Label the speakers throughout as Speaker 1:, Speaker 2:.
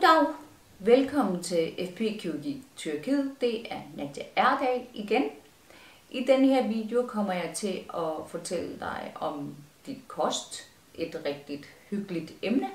Speaker 1: Goddag! Velkommen til FP Kirurgi Tyrkiet. Det er Nadia Erdal igen. I denne her video kommer jeg til at fortælle dig om dit kost. Et rigtig hyggeligt emne.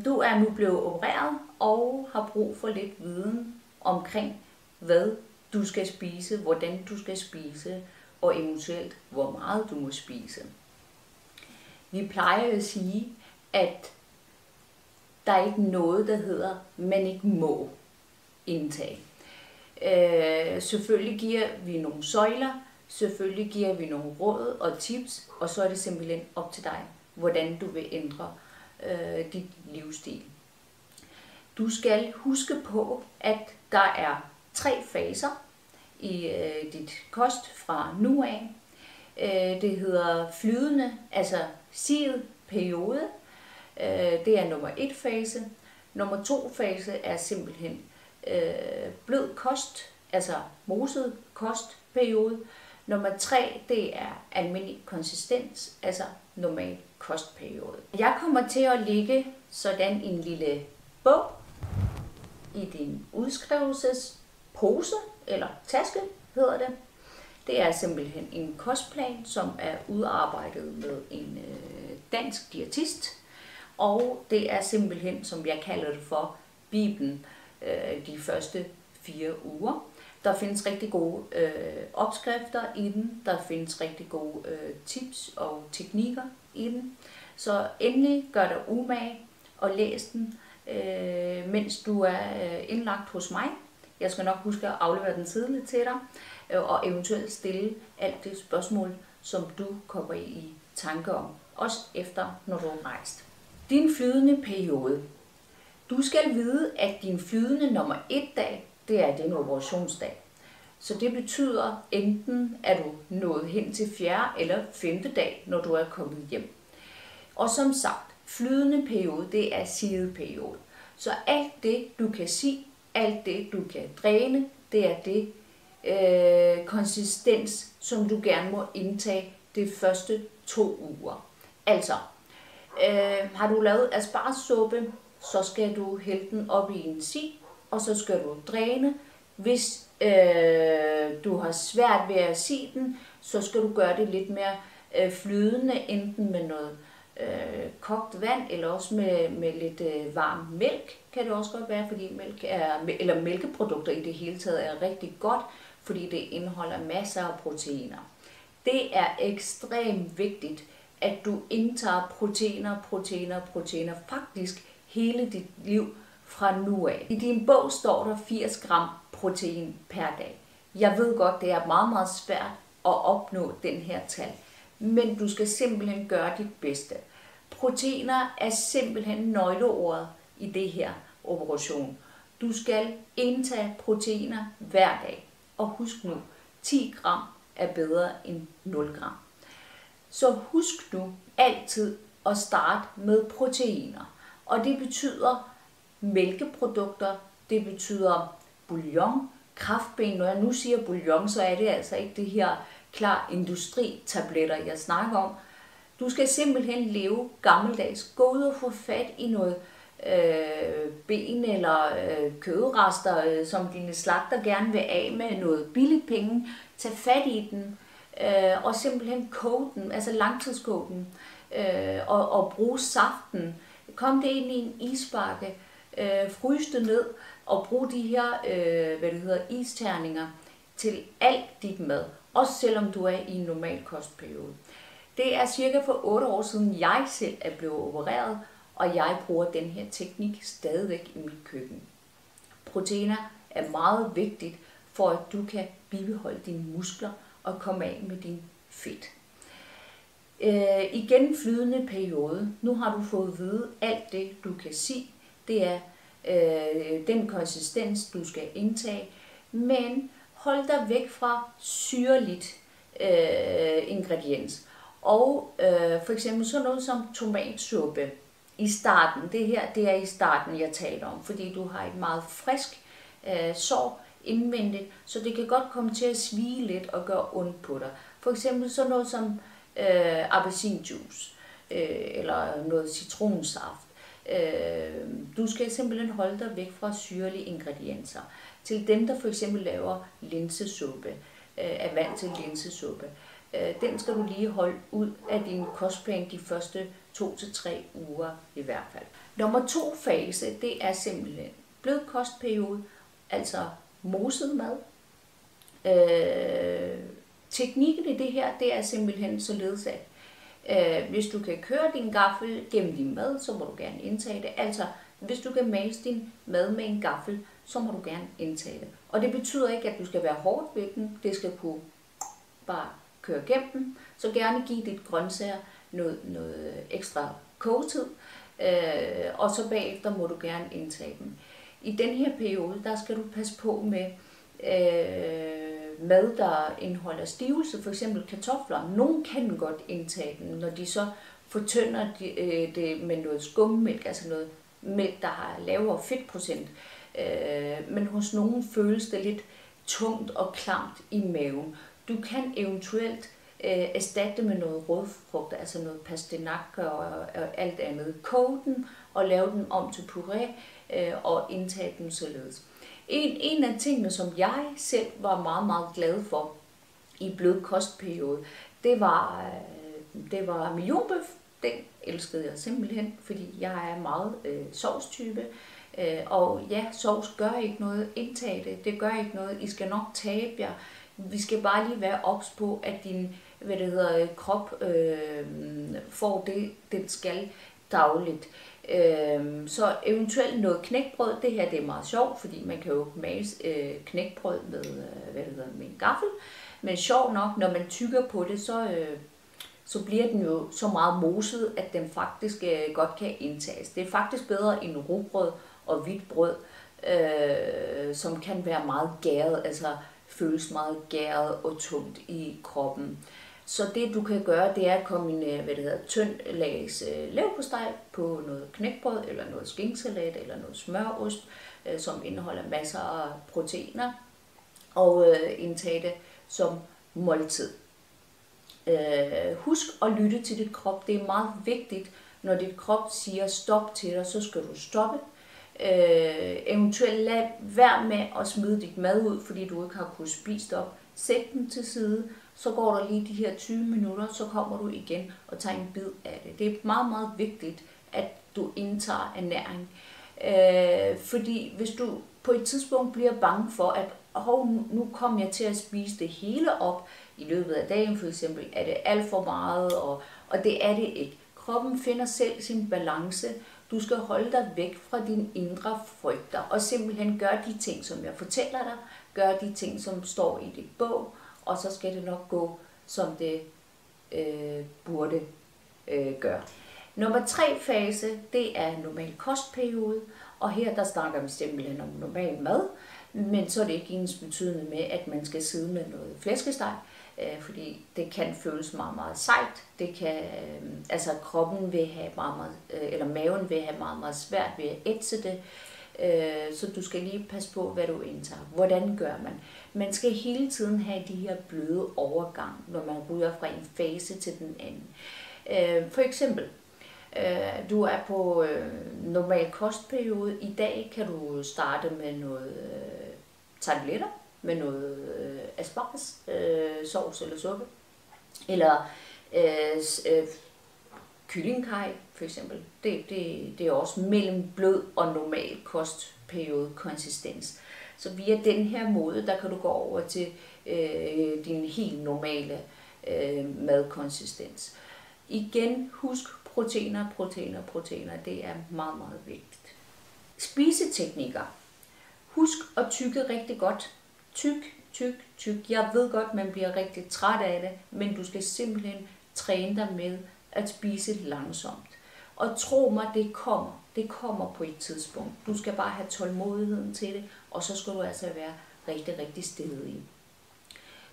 Speaker 1: Du er nu blevet opereret og har brug for lidt viden omkring, hvad du skal spise, hvordan du skal spise og eventuelt hvor meget du må spise. Vi plejer at sige, at der er ikke noget, der hedder, man ikke må indtage. Selvfølgelig giver vi nogle søjler, selvfølgelig giver vi nogle råd og tips, og så er det simpelthen op til dig, hvordan du vil ændre dit livsstil. Du skal huske på, at der er 3 faser i dit kost fra nu af. Det hedder flydende, altså siet periode. Det er nummer 1 fase. Nummer 2 fase er simpelthen blød kost, altså moset kostperiode. Nummer 3, det er almindelig konsistens, altså normal kostperiode. Jeg kommer til at lægge sådan en lille bog i din udskrivelsespose, eller taske hedder det. Det er simpelthen en kostplan, som er udarbejdet med en dansk diætist. Og det er simpelthen, som jeg kalder det for, Bibelen de første 4 uger. Der findes rigtig gode opskrifter i den. Der findes rigtig gode tips og teknikker i den. Så endelig gør dig umage og læs den, mens du er indlagt hos mig. Jeg skal nok huske at aflevere den tidligt til dig, og eventuelt stille alt det spørgsmål, som du kommer i tanke om, også efter, når du er rejst. Din flydende periode. Du skal vide, at din flydende nummer 1 dag, det er din operationsdag. Så det betyder enten, at du nået hen til 4. eller 5. dag, når du er kommet hjem. Og som sagt, flydende periode, det er siet periode. Så alt det, du kan sige, alt det, du kan dræne, det er det konsistens, som du gerne må indtage de første 2 uger. Altså, har du lavet aspargessuppe, så skal du hælde den op i en si, og så skal du dræne. Hvis du har svært ved at si den, så skal du gøre det lidt mere flydende, enten med noget kogt vand, eller også med lidt varm mælk, kan det også godt være, fordi mælkeprodukter i det hele taget er rigtig godt, fordi det indeholder masser af proteiner. Det er ekstremt vigtigt, at du indtager proteiner, faktisk hele dit liv fra nu af. I din bog står der 80 gram protein per dag. Jeg ved godt, det er meget, meget svært at opnå den her tal, men du skal simpelthen gøre dit bedste. Proteiner er simpelthen nøgleordet i det her operation. Du skal indtage proteiner hver dag, og husk nu, 10 gram er bedre end 0 gram. Så husk nu altid at starte med proteiner. Og det betyder mælkeprodukter, det betyder bouillon, kraftben. Når jeg nu siger bouillon, så er det altså ikke det her klar industritabletter, jeg snakker om. Du skal simpelthen leve gammeldags. Gå ud og få fat i noget ben eller kødrester, som dine slagter gerne vil af med noget billigt penge. Tag fat i den. Og simpelthen koge den, altså langtidskoge den, og bruge saften. Kom det ind i en isbakke, frys det ned, og brug de her isterninger til alt dit mad, også selvom du er i en normal kostperiode. Det er cirka for 8 år siden, jeg selv er blevet opereret, og jeg bruger den her teknik stadigvæk i mit køkken. Proteiner er meget vigtigt for, at du kan bibeholde dine muskler og komme af med din fedt. Igen flydende periode. Nu har du fået at vide alt det, du kan sige. Det er den konsistens, du skal indtage. Men hold dig væk fra syrligt ingrediens. Og for eksempel sådan noget som tomatsuppe i starten. Det er i starten, jeg taler om, fordi du har et meget frisk sår indvendigt, så det kan godt komme til at svige lidt og gøre ondt på dig. For eksempel sådan noget som appelsinjuice eller noget citronsaft. Du skal simpelthen holde dig væk fra syrlige ingredienser. Til dem, der for eksempel laver linsesuppe, er vant til linsesuppe, den skal du lige holde ud af din kostplan de første 2 til 3 uger i hvert fald. Nummer 2 fase, det er simpelthen blød kostperiode, altså moset mad. Teknikken i det her, det er simpelthen således, at hvis du kan køre din gaffel gennem din mad, så må du gerne indtage det. Altså, hvis du kan mase din mad med en gaffel, så må du gerne indtage det. Og det betyder ikke, at du skal være hårdt ved den. Det skal kunne bare køre gennem den. Så gerne give dit grøntsager noget ekstra kogetid. Og så bagefter må du gerne indtage dem. I den her periode, der skal du passe på med mad, der indeholder stivelse, for eksempel kartofler. Nogle kan godt indtage den, når de så fortynder det med noget skummælk, altså noget mælk, der har lavere fedtprocent. Men hos nogen føles det lidt tungt og klamt i maven. Du kan eventuelt erstatte det med noget rødfrugt, altså noget pastinak og alt andet. Koge den og lave den om til puré og indtage den således. En af tingene, som jeg selv var meget, meget glad for i blød kostperiode, det var millionbøf. Den elskede jeg simpelthen, fordi jeg er meget sovstype. Og ja, sovs gør ikke noget. Indtag det. Det gør ikke noget. I skal nok tabe jer. Vi skal bare lige være ops på, at din krop får det, den skal dagligt. Så eventuelt noget knækbrød. Det her det er meget sjovt, fordi man kan jo mase knækbrød med, med en gaffel. Men sjovt nok, når man tygger på det, så bliver den jo så meget moset, at den faktisk godt kan indtages. Det er faktisk bedre end rugbrød og hvidt brød, som kan være meget gæret, altså føles meget gæret og tungt i kroppen. Så det du kan gøre, det er at kombinere tynd lags leverpostej på noget knækbrød, eller noget skinksalat, eller noget smørost, som indeholder masser af proteiner, og indtage det som måltid. Husk at lytte til dit krop. Det er meget vigtigt, når dit krop siger stop til dig, så skal du stoppe. Eventuelt lad være med at smide dit mad ud, fordi du ikke har kunnet spise op. Sæt den til side, så går der lige de her 20 minutter, så kommer du igen og tager en bid af det. Det er meget, meget vigtigt, at du indtager ernæring. Fordi hvis du på et tidspunkt bliver bange for, at nu kommer jeg til at spise det hele op i løbet af dagen, for eksempel, er det alt for meget, og det er det ikke. Kroppen finder selv sin balance. Du skal holde dig væk fra dine indre frygter, og simpelthen gøre de ting, som jeg fortæller dig. Gør de ting, som står i dit bog, og så skal det nok gå, som det burde gøre. Nummer 3 fase, det er normal kostperiode, og her der snakker vi simpelthen om normal mad, men så er det ikke ensbetydende med, at man skal sidde med noget flæskesteg, fordi det kan føles meget, meget sejt. Det kan, altså kroppen vil have eller maven vil have meget, meget svært ved at ætse det, så du skal lige passe på, hvad du indtager. Hvordan gør man? Man skal hele tiden have de her bløde overgang, når man ryger fra en fase til den anden. For eksempel, du er på normal kostperiode. I dag kan du starte med noget tarteletter, med noget asparges, sovs eller suppe, eller kyllingekaj for eksempel. Det er også mellem blød og normal kostperiode konsistens. Så via den her måde, der kan du gå over til din helt normale madkonsistens. Igen, husk proteiner. Det er meget, meget vigtigt. Spiseteknikker. Husk at tygge rigtig godt. Tyk. Jeg ved godt, man bliver rigtig træt af det, men du skal simpelthen træne dig med at spise langsomt. Og tro mig, det kommer. Det kommer på et tidspunkt. Du skal bare have tålmodigheden til det, og så skal du altså være rigtig, rigtig stedig.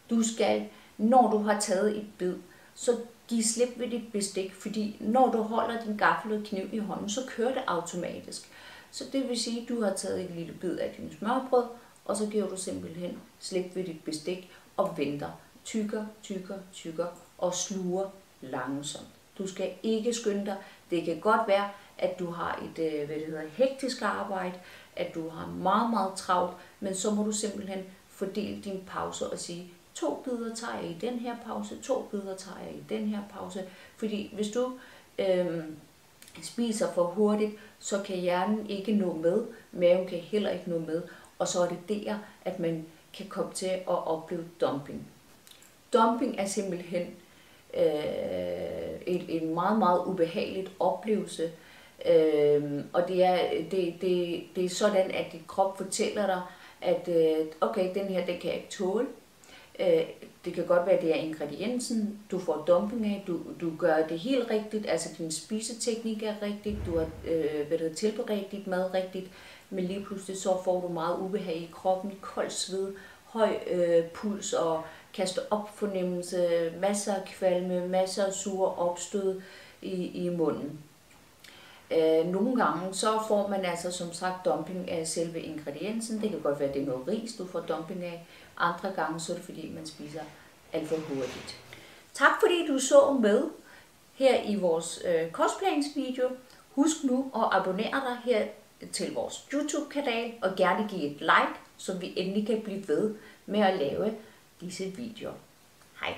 Speaker 1: Du skal, når du har taget et bid, så giv slip ved dit bestik, fordi når du holder din gaffel og kniv i hånden, så kører det automatisk. Så det vil sige, at du har taget et lille bid af din smørbrød, og så giver du simpelthen slip ved dit bestik og venter. Tykker og sluger langsomt. Du skal ikke skynde dig. Det kan godt være, at du har et hektisk arbejde, at du har meget, meget travlt, men så må du simpelthen fordele dine pauser og sige, 2 bidder tager jeg i den her pause, 2 bidder tager jeg i den her pause. Fordi hvis du spiser for hurtigt, så kan hjernen ikke nå med, maven kan heller ikke nå med, og så er det der, at man kan komme til at opleve dumping. Dumping er simpelthen en meget, meget ubehageligt oplevelse, og det er sådan, at dit krop fortæller dig, at okay, den her, den kan jeg ikke tåle. Det kan godt være, at det er ingrediensen, du får dumping af, du gør det helt rigtigt, altså din spiseteknik er rigtig, du har tilberedt dit mad rigtigt, men lige pludselig så får du meget ubehag i kroppen, kold sved, høj puls og kaste op fornemmelse, masser af kvalme, masser af sure opstød i munden. Nogle gange så får man altså som sagt dumping af selve ingrediensen. Det kan godt være, at det er noget ris, du får dumping af. Andre gange så er det fordi, man spiser alt for hurtigt. Tak fordi du så med her i vores kostplansvideo. Husk nu at abonnere dig her til vores YouTube-kanal og gerne give et like, så vi endelig kan blive ved med at lave disse videoer. Hej!